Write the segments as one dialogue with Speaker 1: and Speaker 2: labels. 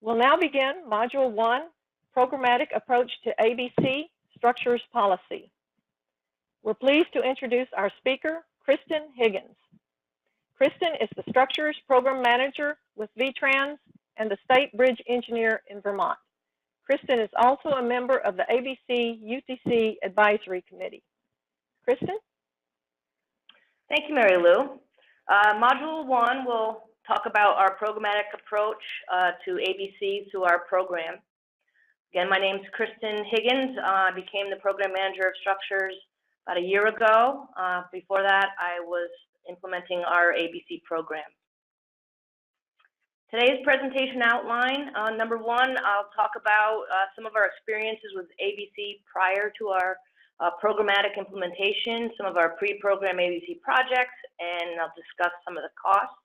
Speaker 1: We'll now begin Module 1, Programmatic Approach to ABC Structures Policy. We're pleased to introduce our speaker, Kristin Higgins. Kristin is the Structures Program Manager with VTrans and the State Bridge Engineer in Vermont. Kristin is also a member of the ABC UTC Advisory Committee. Kristin?
Speaker 2: Thank you, Mary Lou. Module 1 will talk about our programmatic approach to ABC to our program. Again, my name is Kristin Higgins. I became the Program Manager of Structures about a year ago. Before that, I was implementing our ABC program. Today's presentation outline, number 1, I'll talk about some of our experiences with ABC prior to our programmatic implementation, some of our pre-program ABC projects, and I'll discuss some of the costs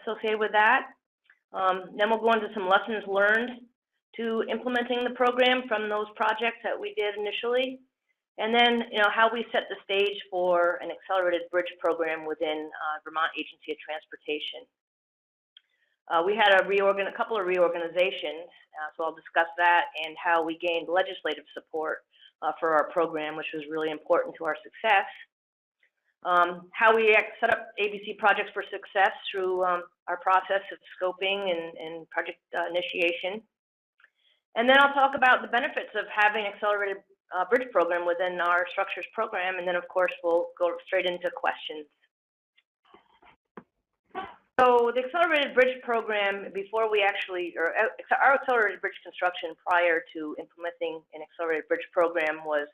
Speaker 2: associated with that. Then we'll go into some lessons learned to implementing the program from those projects that we did initially, and then how we set the stage for an accelerated bridge program within Vermont Agency of Transportation. We had a couple of reorganizations, so I'll discuss that and how we gained legislative support for our program, which was really important to our success. How we set up ABC projects for success through our process of scoping and project initiation. And then I'll talk about the benefits of having an accelerated bridge program within our structures program, and then of course we'll go straight into questions. So the accelerated bridge program, before we actually, or our accelerated bridge construction prior to implementing an accelerated bridge program was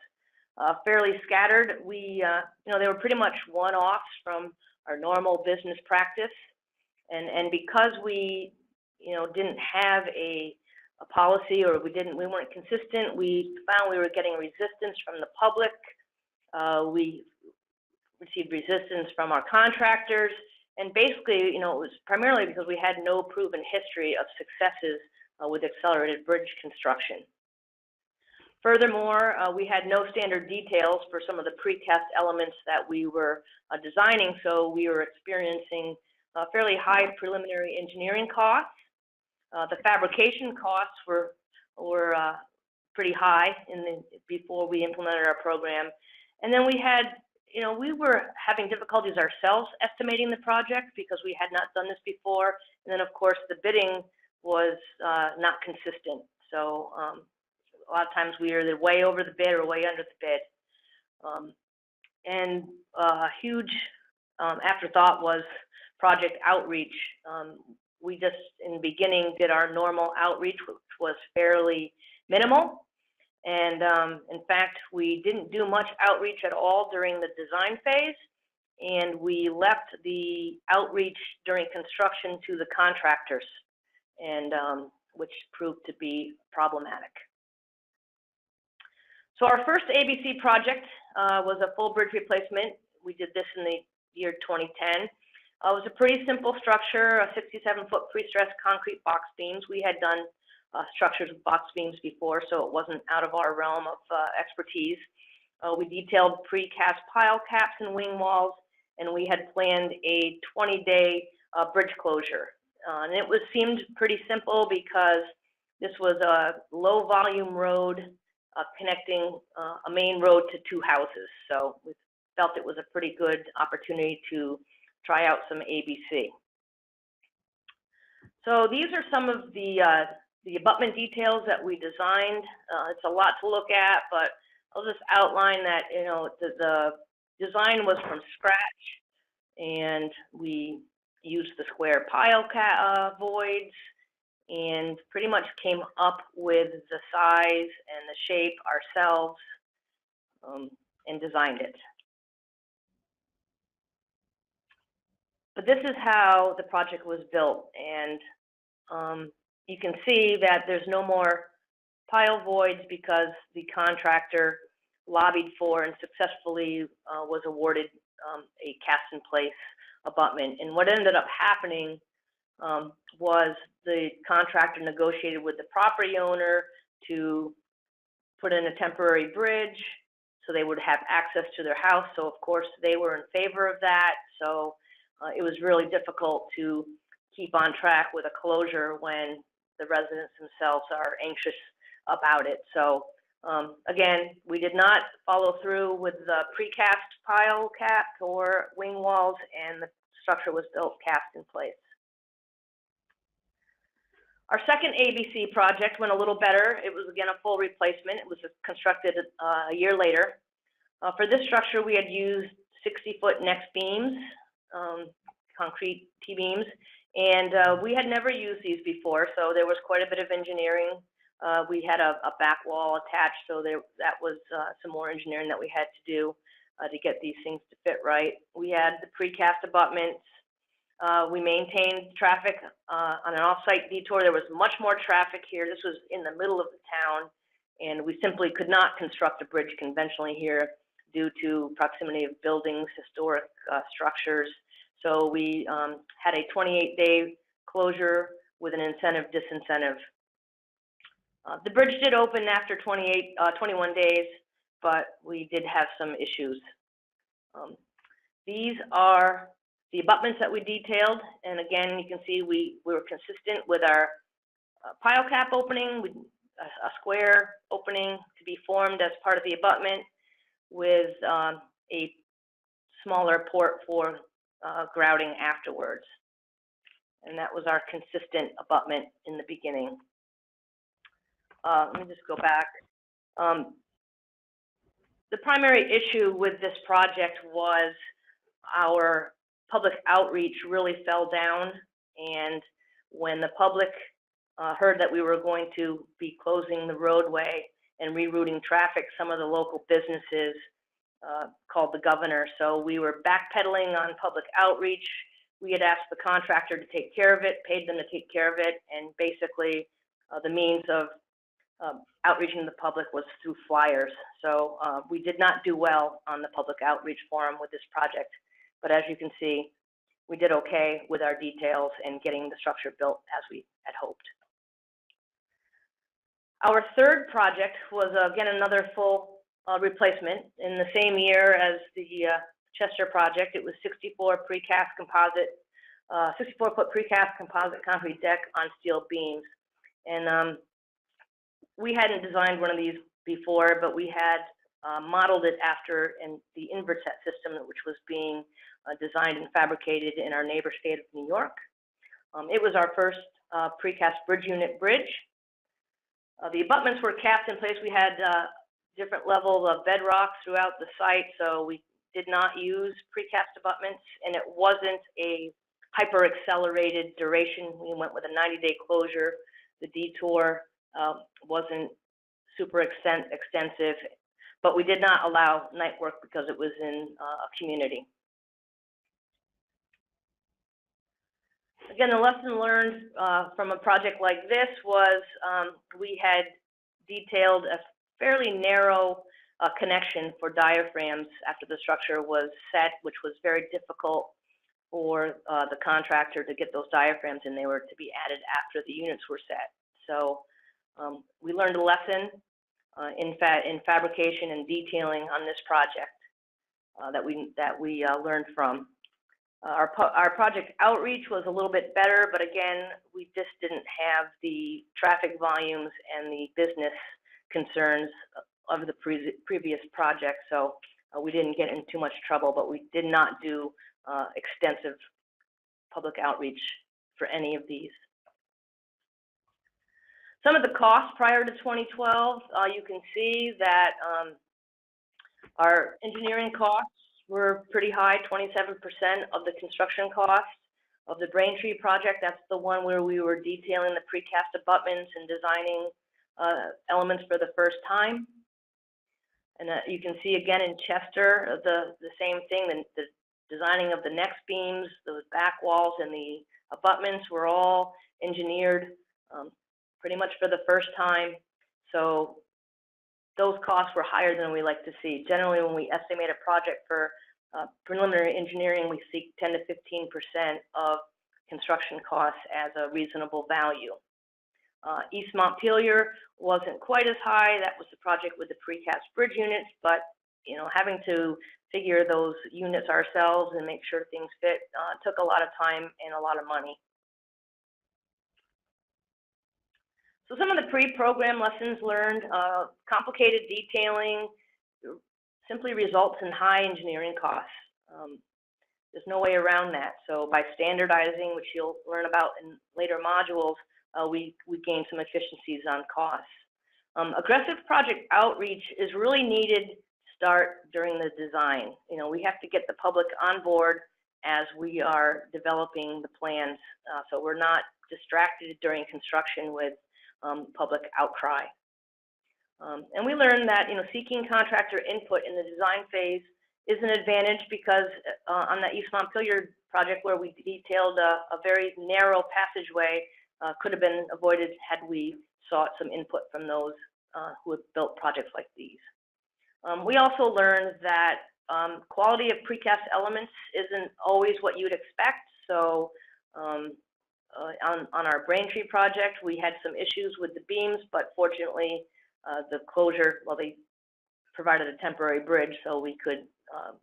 Speaker 2: fairly scattered. They were pretty much one-offs from our normal business practice, and because we, didn't have a policy, or we weren't consistent, we found we were getting resistance from the public. We received resistance from our contractors, and basically, it was primarily because we had no proven history of successes with accelerated bridge construction. Furthermore, we had no standard details for some of the precast elements that we were designing, so we were experiencing fairly high preliminary engineering costs. The fabrication costs were pretty high before we implemented our program. And then we had, we were having difficulties ourselves estimating the project because we had not done this before. And then, of course, the bidding was not consistent. So a lot of times we were either way over the bid or way under the bid. And a huge afterthought was project outreach. We just, in the beginning, did our normal outreach, which was fairly minimal. And in fact, we didn't do much outreach at all during the design phase. And we left the outreach during construction to the contractors, and which proved to be problematic. So our first ABC project was a full bridge replacement. We did this in the year 2010. It was a pretty simple structure, a 67-foot pre-stressed concrete box beams. We had done structures with box beams before, so it wasn't out of our realm of expertise. We detailed precast pile caps and wing walls, and we had planned a 20-day bridge closure. And it seemed pretty simple because this was a low-volume road connecting a main road to 2 houses. So we felt it was a pretty good opportunity to try out some ABC. So these are some of the abutment details that we designed. It's a lot to look at, but I'll just outline that the design was from scratch, and we used the square pile voids, and pretty much came up with the size and the shape ourselves, and designed it. But this is how the project was built, and you can see that there's no more pile voids because the contractor lobbied for and successfully was awarded a cast-in-place abutment. And what ended up happening was the contractor negotiated with the property owner to put in a temporary bridge so they would have access to their house. So of course they were in favor of that. So it was really difficult to keep on track with a closure when the residents themselves are anxious about it. So again, we did not follow through with the precast pile cap or wing walls, and the structure was built cast in place. Our second ABC project went a little better. It was, again, a full replacement. It was constructed a year later. For this structure, we had used 60-foot next beams, concrete T-beams, and we had never used these before, so there was quite a bit of engineering. We had a back wall attached, so that was some more engineering that we had to do to get these things to fit right. We had the precast abutments. We maintained traffic on an off-site detour. There was much more traffic here. This was in the middle of the town, and we simply could not construct a bridge conventionally here due to proximity of buildings, historic structures. So we had a 28-day closure with an incentive-disincentive. The bridge did open after 21 days, but we did have some issues. These are the abutments that we detailed, and again, you can see we were consistent with our pile cap opening, with a square opening to be formed as part of the abutment, with a smaller port for grouting afterwards. And that was our consistent abutment in the beginning. Let me just go back. The primary issue with this project was our public outreach really fell down, and when the public heard that we were going to be closing the roadway and rerouting traffic, some of the local businesses called the governor. So we were backpedaling on public outreach. We had asked the contractor to take care of it, paid them to take care of it, and basically the means of outreaching the public was through flyers. So we did not do well on the public outreach forum with this project. But as you can see, we did okay with our details and getting the structure built as we had hoped. Our third project was, again, another full replacement in the same year as the Chester project. It was 64-foot precast composite concrete deck on steel beams. And we hadn't designed one of these before, but we had modeled it after the Inverset system, which was being designed and fabricated in our neighbor state of New York. It was our first precast bridge unit bridge. The abutments were cast in place. We had different levels of bedrock throughout the site, so we did not use precast abutments, and it wasn't a hyper-accelerated duration. We went with a 90-day closure. The detour wasn't super extensive, but we did not allow night work because it was in a community. Again, the lesson learned from a project like this was we had detailed a fairly narrow connection for diaphragms after the structure was set, which was very difficult for the contractor to get those diaphragms, and they were to be added after the units were set. So we learned a lesson in fabrication and detailing on this project that we learned from. Our project outreach was a little bit better, but again, we just didn't have the traffic volumes and the business concerns of the previous project, so we didn't get in too much trouble, but we did not do extensive public outreach for any of these. Some of the costs prior to 2012, you can see that our engineering costs were pretty high, 27% of the construction cost of the Braintree project. That's the one where we were detailing the precast abutments and designing elements for the first time. And you can see again in Chester, the same thing, the designing of the next beams, those back walls, and the abutments were all engineered pretty much for the first time. So those costs were higher than we like to see. Generally, when we estimate a project for preliminary engineering, we seek 10 to 15% of construction costs as a reasonable value. East Montpelier wasn't quite as high. That was the project with the precast bridge units, but having to figure those units ourselves and make sure things fit took a lot of time and a lot of money. So some of the pre-program lessons learned, complicated detailing simply results in high engineering costs. There's no way around that. So by standardizing, which you'll learn about in later modules, we gain some efficiencies on costs. Aggressive project outreach is really needed to start during the design. You know, we have to get the public on board as we are developing the plans, so we're not distracted during construction with public outcry. And we learned that, you know, seeking contractor input in the design phase is an advantage because on the East Montpelier project, where we detailed a very narrow passageway, could have been avoided had we sought some input from those who have built projects like these. We also learned that quality of precast elements isn't always what you would expect. So on our Braintree project, we had some issues with the beams, but fortunately the closure, well, they provided a temporary bridge so we could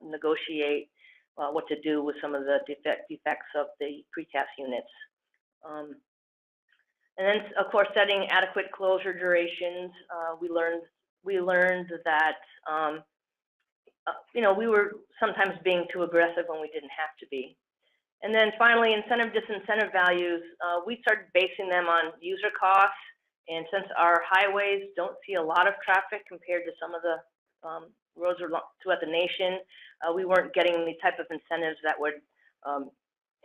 Speaker 2: negotiate what to do with some of the defects of the precast units. And then, of course, setting adequate closure durations. We learned that you know, we were sometimes being too aggressive when we didn't have to be. And then finally, incentive disincentive values. We started basing them on user costs. And since our highways don't see a lot of traffic compared to some of the roads throughout the nation, we weren't getting the type of incentives that would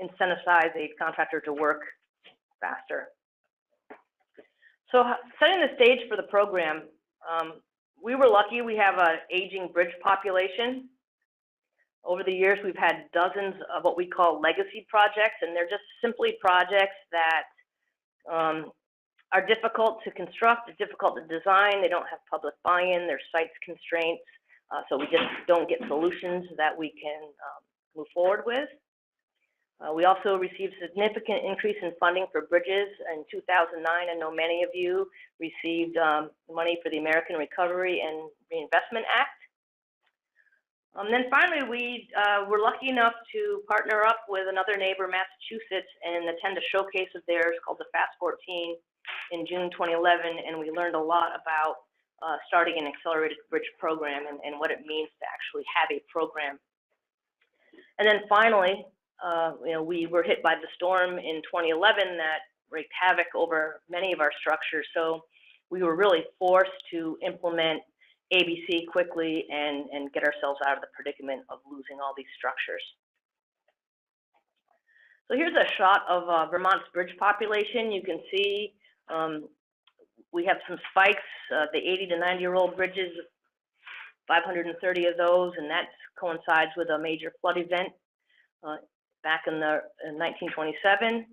Speaker 2: incentivize a contractor to work faster. So setting the stage for the program, we were lucky. We have an aging bridge population. Over the years, we've had dozens of what we call legacy projects, and they're just simply projects that are difficult to construct, they're difficult to design, they don't have public buy-in, there's sites constraints, so we just don't get solutions that we can move forward with. We also received significant increase in funding for bridges in 2009. I know many of you received money for the American Recovery and Reinvestment Act. Then finally, we were lucky enough to partner up with another neighbor, Massachusetts, and attend a showcase of theirs called the Fast 14 in June 2011, and we learned a lot about starting an accelerated bridge program and what it means to actually have a program. And then finally, you know, we were hit by the storm in 2011 that wreaked havoc over many of our structures, so we were really forced to implement ABC quickly and get ourselves out of the predicament of losing all these structures. So here's a shot of Vermont's bridge population. You can see we have some spikes, the 80 to 90-year-old bridges, 530 of those, and that coincides with a major flood event back in 1927.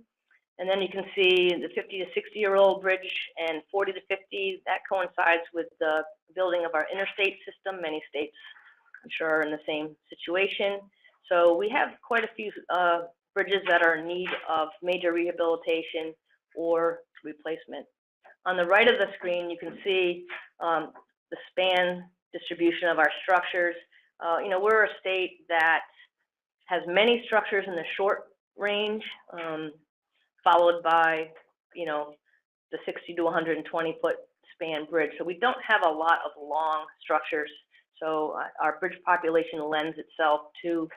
Speaker 2: And then you can see the 50 to 60-year-old bridge and 40 to 50, that coincides with the building of our interstate system. Many states, I'm sure, are in the same situation. So we have quite a few bridges that are in need of major rehabilitation or replacement. On the right of the screen, you can see the span distribution of our structures. You know, we're a state that has many structures in the short range, followed by, you know, the 60 to 120-foot span bridge. So we don't have a lot of long structures. So our bridge population lends itself to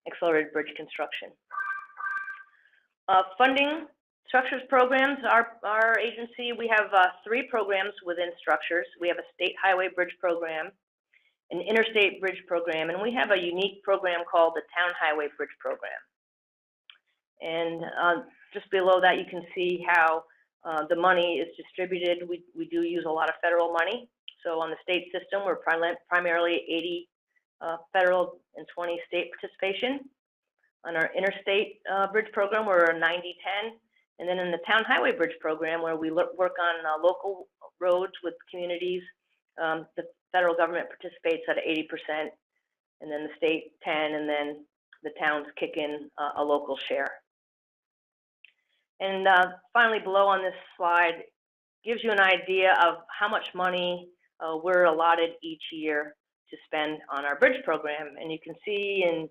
Speaker 2: accelerated bridge construction. Funding structures programs. Our agency, we have 3 programs within structures. We have a state highway bridge program, an interstate bridge program, and we have a unique program called the town highway bridge program. And just below that, you can see how the money is distributed. We do use a lot of federal money. So on the state system, we're primarily 80 federal and 20 state participation. On our interstate bridge program, we're a 90-10. And then in the town highway bridge program, where we work on local roads with communities, the federal government participates at 80%, and then the state 10, and then the towns kick in a local share. And finally, below on this slide, gives you an idea of how much money we're allotted each year to spend on our bridge program. And you can see in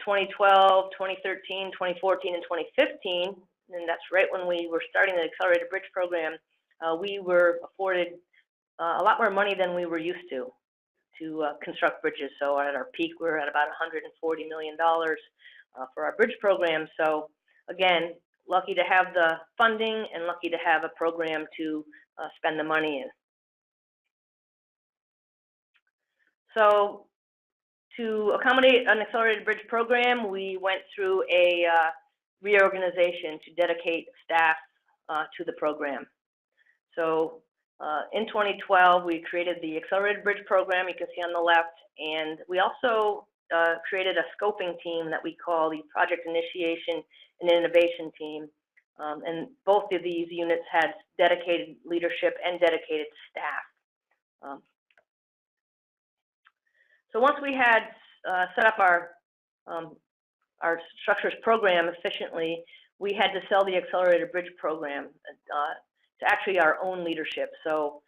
Speaker 2: 2012, 2013, 2014, and 2015, and that's right when we were starting the Accelerated Bridge Program, we were afforded a lot more money than we were used to construct bridges. So at our peak, we were at about $140 million for our bridge program. So again, lucky to have the funding and lucky to have a program to spend the money in. So to accommodate an accelerated bridge program, we went through a reorganization to dedicate staff to the program. So in 2012, we created the Accelerated Bridge Program, you can see on the left, and we also created a scoping team that we call the Project Initiation and Innovation Team. And both of these units had dedicated leadership and dedicated staff. So once we had set up our structures program efficiently, we had to sell the Accelerated Bridge Program to actually our own leadership. So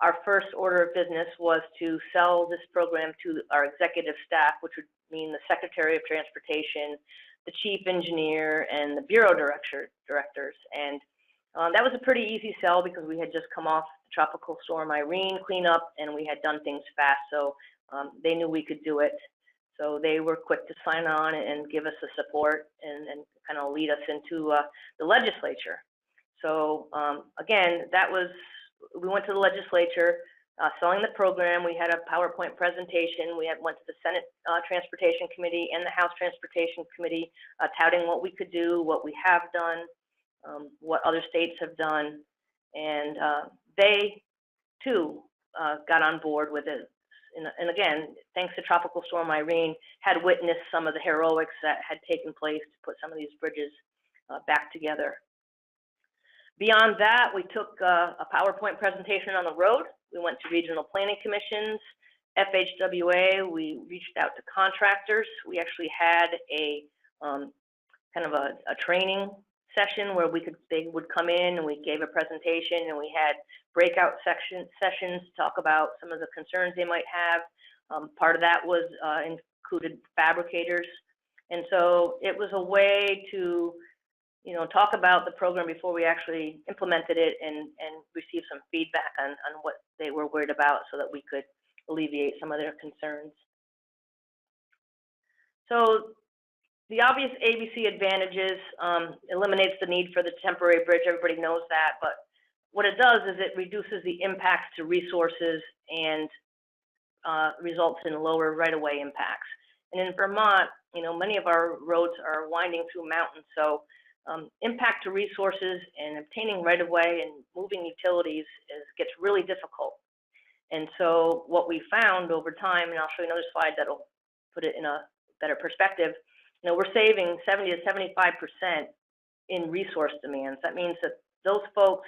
Speaker 2: our first order of business was to sell this program to our executive staff, which would mean the Secretary of Transportation, the Chief Engineer, and the Bureau Directors. And that was a pretty easy sell because we had just come off the Tropical Storm Irene cleanup and we had done things fast, so they knew we could do it. So they were quick to sign on and give us the support and kind of lead us into the legislature. So again, we went to the legislature selling the program. We had a PowerPoint presentation. We went to the Senate Transportation Committee and the House Transportation Committee touting what we could do, what we have done, what other states have done. And they, too, got on board with it. And again, thanks to Tropical Storm Irene, had witnessed some of the heroics that had taken place to put some of these bridges back together. Beyond that, we took a PowerPoint presentation on the road. We went to regional planning commissions, FHWA. We reached out to contractors. We actually had a kind of a training session where they would come in and we gave a presentation, and we had breakout sessions to talk about some of the concerns they might have. Part of that was included fabricators. And so it was a way to talk about the program before we actually implemented it and receive some feedback on what they were worried about so that we could alleviate some of their concerns. So the obvious ABC advantages eliminates the need for the temporary bridge. Everybody knows that, but what it does is it reduces the impacts to resources and results in lower right-of-way impacts. And in Vermont, many of our roads are winding through mountains, so impact to resources and obtaining right-of-way and moving utilities gets really difficult. And so what we found over time, and I'll show you another slide that'll put it in a better perspective, we're saving 70 to 75% in resource demands. That means that those folks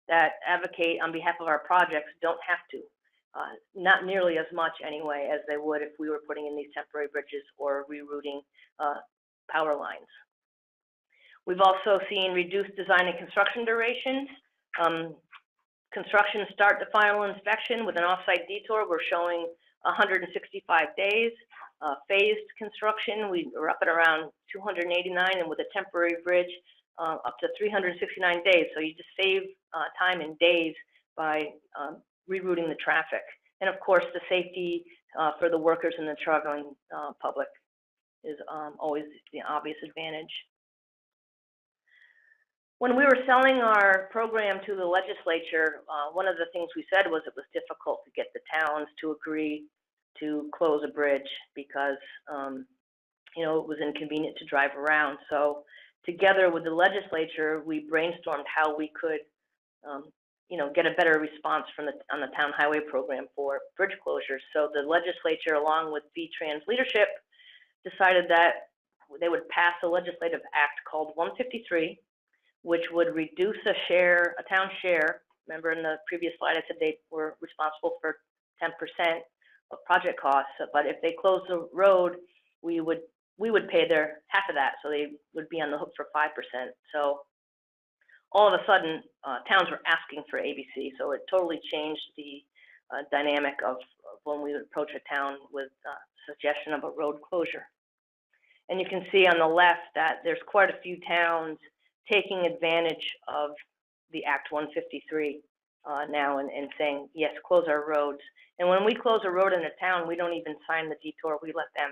Speaker 2: that advocate on behalf of our projects don't have to, not nearly as much anyway as they would if we were putting in these temporary bridges or rerouting power lines. We've also seen reduced design and construction durations. Construction start to final inspection with an off-site detour, we're showing 165 days. Phased construction, we are up at around 289, and with a temporary bridge, up to 369 days. So you just save time in days by rerouting the traffic. And of course, the safety for the workers and the traveling public is always the obvious advantage. When we were selling our program to the legislature, one of the things we said was it was difficult to get the towns to agree to close a bridge because it was inconvenient to drive around. So together with the legislature, we brainstormed how we could get a better response on the town highway program for bridge closures. So the legislature, along with VTrans leadership, decided that they would pass a legislative act called 153, which would reduce a town share. Remember in the previous slide I said they were responsible for 10% of project costs, but if they closed the road, we would pay their half of that, so they would be on the hook for 5%. So all of a sudden, towns were asking for ABC, so it totally changed the dynamic of when we would approach a town with suggestion of a road closure. And you can see on the left that there's quite a few towns taking advantage of the Act 153 now and saying, yes, close our roads. And when we close a road in a town, we don't even sign the detour. We let them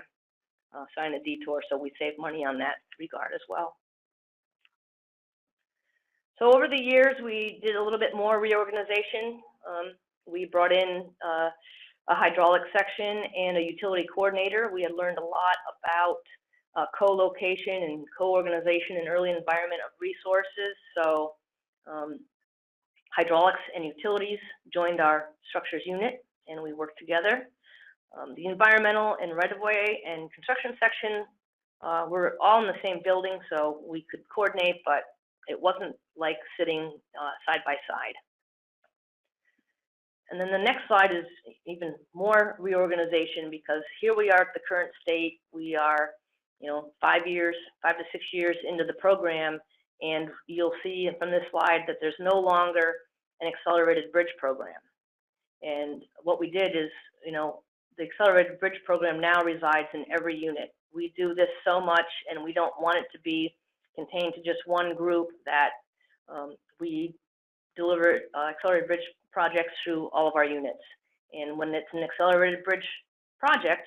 Speaker 2: sign the detour, so we save money on that regard as well. So over the years, we did a little bit more reorganization. We brought in a hydraulic section and a utility coordinator. We had learned a lot about co-location and co-organization and early environment of resources. So hydraulics and utilities joined our structures unit, and we worked together. The environmental and right-of-way and construction section were all in the same building, so we could coordinate, but it wasn't like sitting side by side. And then the next slide is even more reorganization, because here we are at the current state. We are, 5 to 6 years into the program, and you'll see from this slide that there's no longer an accelerated bridge program. And what we did is, the accelerated bridge program now resides in every unit. We do this so much, and we don't want it to be contained to just one group, that we deliver accelerated bridge projects through all of our units. And when it's an accelerated bridge project,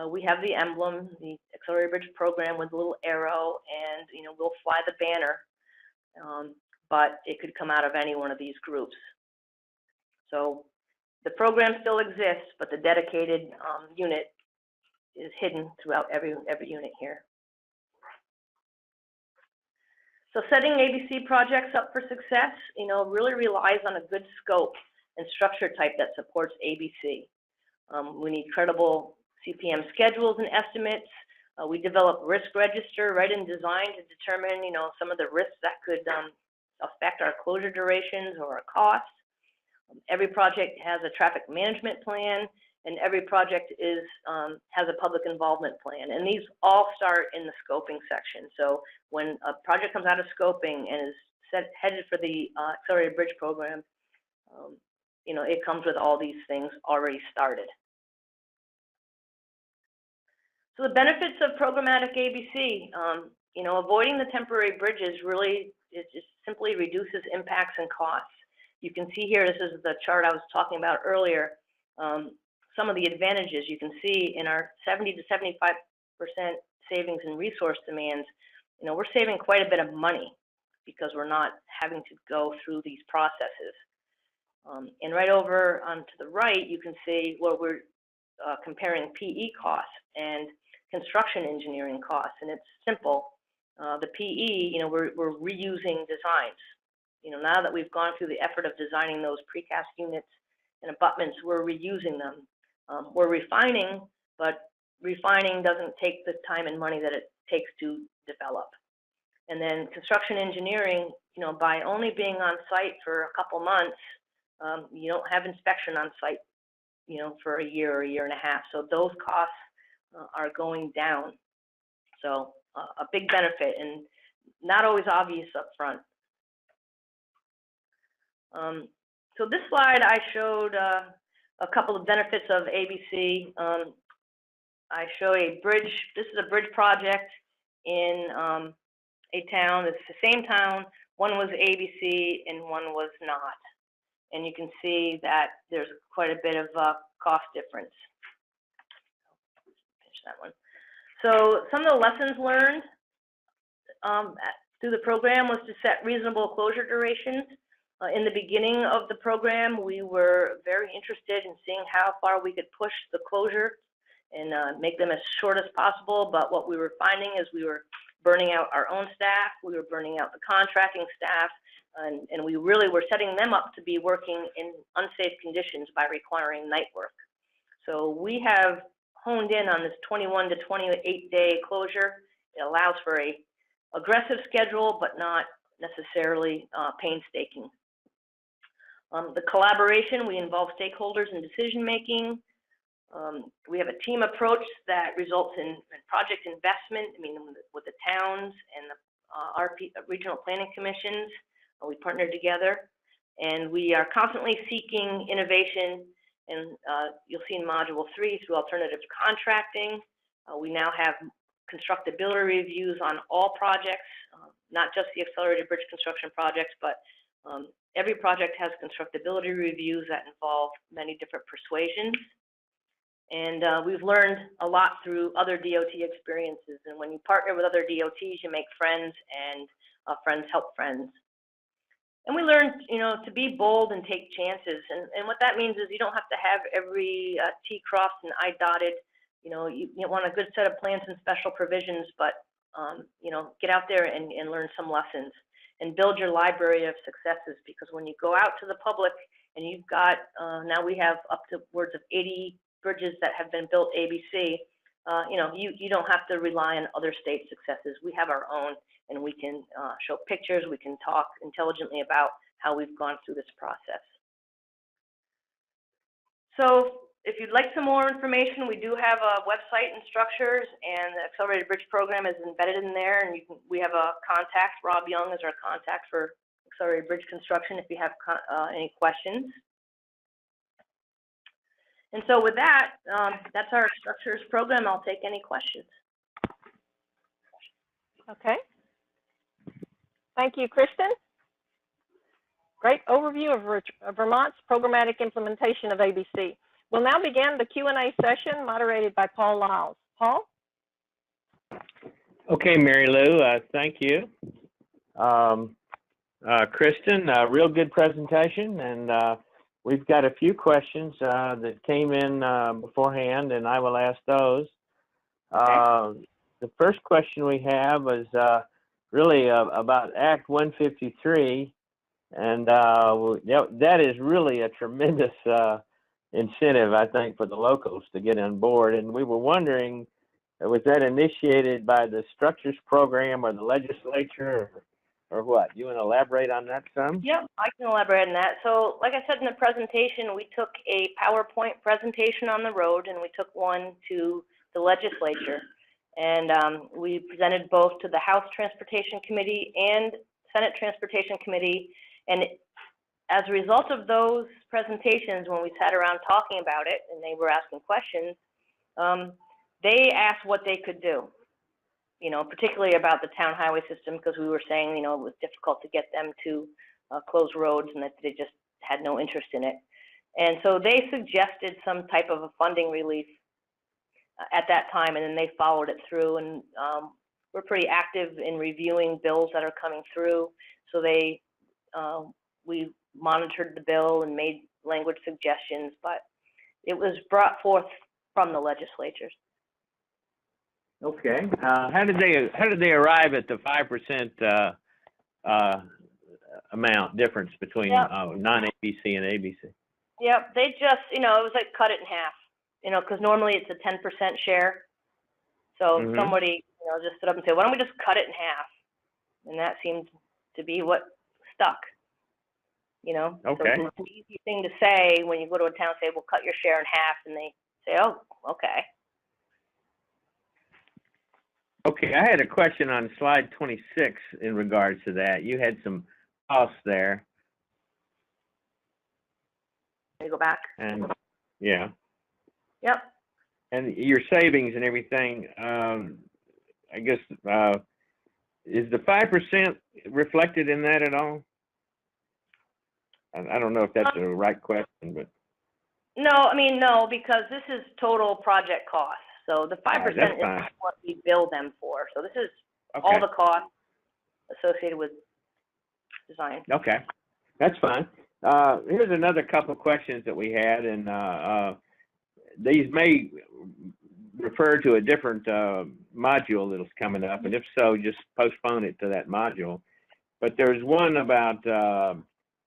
Speaker 2: we have the emblem, the accelerated bridge program with a little arrow, and we'll fly the banner, but it could come out of any one of these groups. So the program still exists, but the dedicated unit is hidden throughout every unit here. So setting ABC projects up for success, really relies on a good scope and structure type that supports ABC. We need credible CPM schedules and estimates. We develop risk register right in design to determine, some of the risks that could affect our closure durations or our costs. Every project has a traffic management plan, and every project has a public involvement plan. And these all start in the scoping section. So when a project comes out of scoping and is headed for the accelerated bridge program, it comes with all these things already started. So the benefits of programmatic ABC, avoiding the temporary bridges really, it just simply reduces impacts and costs. You can see here, this is the chart I was talking about earlier, some of the advantages you can see in our 70 to 75% savings in resource demands. We're saving quite a bit of money because we're not having to go through these processes. And right over to the right, you can see where we're comparing PE costs and construction engineering costs, and it's simple. The PE, we're reusing designs. Now that we've gone through the effort of designing those precast units and abutments, we're reusing them. We're refining, but refining doesn't take the time and money that it takes to develop. And then construction engineering, by only being on site for a couple months, you don't have inspection on site, for a year or a year and a half. So those costs are going down. So a big benefit, and not always obvious up front. So this slide I showed a couple of benefits of ABC. I show a bridge. This is a bridge project in a town. It's the same town. One was ABC and one was not. And you can see that there's quite a bit of cost difference. Finish that one. So some of the lessons learned through the program was to set reasonable closure durations. In the beginning of the program, we were very interested in seeing how far we could push the closure and make them as short as possible. But what we were finding is we were burning out our own staff, we were burning out the contracting staff, and we really were setting them up to be working in unsafe conditions by requiring night work. So we have honed in on this 21 to 28 day closure. It allows for a aggressive schedule, but not necessarily painstaking. The collaboration, we involve stakeholders in decision making. We have a team approach that results in project investment. With the towns and the regional planning commissions, we partner together, and we are constantly seeking innovation. And you'll see in Module 3 through alternative contracting. We now have constructability reviews on all projects. not just the accelerated bridge construction projects, but every project has constructability reviews that involve many different persuasions. And we've learned a lot through other DOT experiences. And when you partner with other DOTs, you make friends, and friends help friends. And we learned, to be bold and take chances. And what that means is you don't have to have every T crossed and I dotted. You want a good set of plans and special provisions, but, get out there and learn some lessons and build your library of successes, because when you go out to the public and you've got, now we have upwards of 80 bridges that have been built ABC, you don't have to rely on other state successes. We have our own, and we can show pictures, we can talk intelligently about how we've gone through this process. So if you'd like some more information, we do have a website and structures, and the Accelerated Bridge Program is embedded in there, and we have a contact. Rob Young is our contact for Accelerated Bridge Construction if you have any questions. And so with that, that's our structures program. I'll take any questions.
Speaker 1: Okay. Thank you, Kristin. Great overview of Vermont's programmatic implementation of ABC. We'll now begin the Q&A session moderated by Paul Lyles. Paul?
Speaker 3: Okay, Mary Lou, thank you. Kristin, real good presentation, and we've got a few questions that came in beforehand, and I will ask those. Okay. The first question we have is really about Act 153, and that is really a tremendous incentive, I think, for the locals to get on board. And we were wondering, was that initiated by the structures program or the legislature, or what? You want to elaborate on that some?
Speaker 2: Yep, I can elaborate on that. So like I said in the presentation, we took a PowerPoint presentation on the road, and we took one to the legislature. And we presented both to the House Transportation Committee and Senate Transportation Committee. And as a result of those presentations, when we sat around talking about it and they were asking questions, they asked what they could do, particularly about the town highway system, because we were saying, it was difficult to get them to close roads and that they just had no interest in it. And so they suggested some type of a funding relief at that time, and then they followed it through. And we're pretty active in reviewing bills that are coming through. So we monitored the bill and made language suggestions, but it was brought forth from the legislatures.
Speaker 3: Okay. How did they arrive at the 5% amount difference between non-ABC and ABC?
Speaker 2: Yep, they just, it was like cut it in half, because normally it's a 10% share. So somebody, just stood up and said, why don't we just cut it in half? And that seemed to be what stuck. Okay. So it's an easy thing to say when you go to a town and say, well, cut your share in half, and they say, oh, okay.
Speaker 3: Okay, I had a question on slide 26 in regards to that. You had some costs there.
Speaker 2: Can you go back?
Speaker 3: And yeah.
Speaker 2: Yep.
Speaker 3: And your savings and everything, I guess, is the 5% reflected in that at all? I don't know if that's the right question, but.
Speaker 2: No, because this is total project cost. So the 5% is what we bill them for. So this is all the costs associated with design. Okay,
Speaker 3: that's fine. Here's another couple of questions that we had, and these may refer to a different module that is coming up, and if so, just postpone it to that module. But there's one about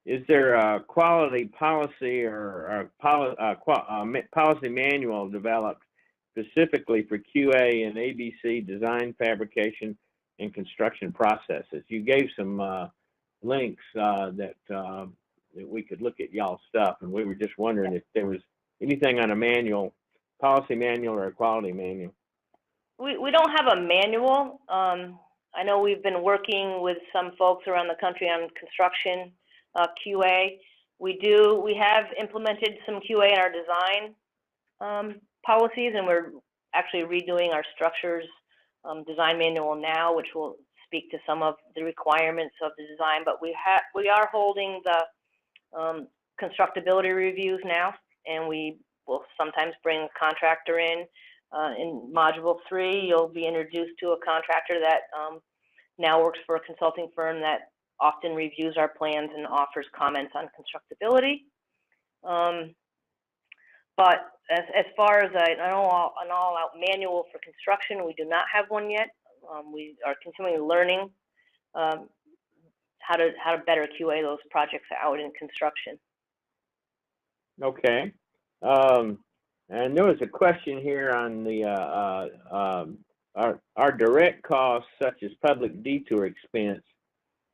Speaker 3: is there a quality policy or policy manual developed specifically for QA and ABC design, fabrication, and construction processes? You gave some links that we could look at y'all's stuff, and we were just wondering if there was anything on a manual, policy manual or a quality manual.
Speaker 2: We don't have a manual. I know we've been working with some folks around the country on construction QA. We have implemented some QA in our design policies, and we're actually redoing our structures design manual now, which will speak to some of the requirements of the design, but we are holding the constructability reviews now, and we will sometimes bring a contractor in. In Module 3, you'll be introduced to a contractor that now works for a consulting firm that often reviews our plans and offers comments on constructability. But as far as an all-out manual for construction, we do not have one yet. We are continually learning how to better QA those projects out in construction.
Speaker 3: Okay. And there was a question here on the our direct costs, such as public detour expense,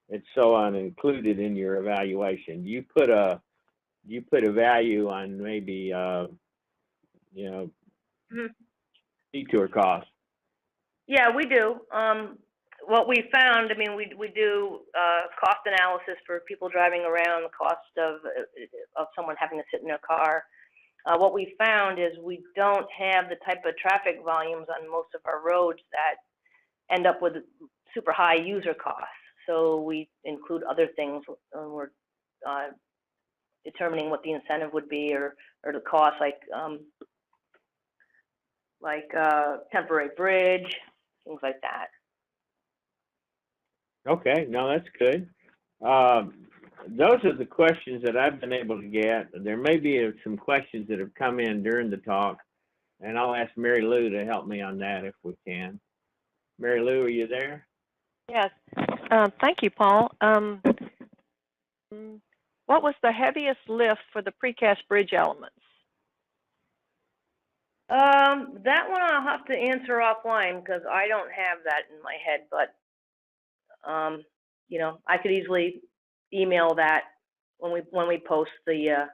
Speaker 3: and so on, included in your evaluation. You put a value on maybe detour costs.
Speaker 2: Yeah, we do. What we found, I mean, we do cost analysis for people driving around, the cost of someone having to sit in their car. What we found is we don't have the type of traffic volumes on most of our roads that end up with super high user costs. So we include other things when we're determining what the incentive would be, or the cost, like temporary bridge, things like that.
Speaker 3: Okay, no, that's good. Those are the questions that I've been able to get. There may be some questions that have come in during the talk, and I'll ask Mary Lou to help me on that if we can. Mary Lou, are you there?
Speaker 1: Yes. Thank you, Paul. What was the heaviest lift for the precast bridge elements?
Speaker 2: That one I'll have to answer offline because I don't have that in my head, but you know, I could easily email that when we post the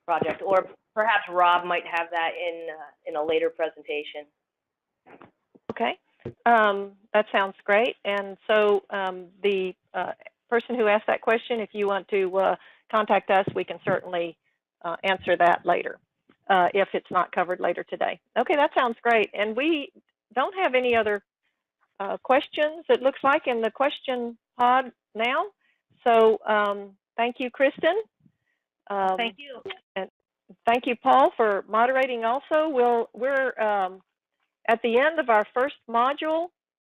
Speaker 2: project, or perhaps Rob might have that in a later presentation.
Speaker 1: Okay, that sounds great. And so the person who asked that question, if you want to contact us, we can certainly answer that later if it's not covered later today. Okay, that sounds great. And we don't have any other questions, it looks like, in the question pod now. So thank you, Kristin.
Speaker 2: Thank you.
Speaker 1: And thank you, Paul, for moderating also. We're at the end of our first module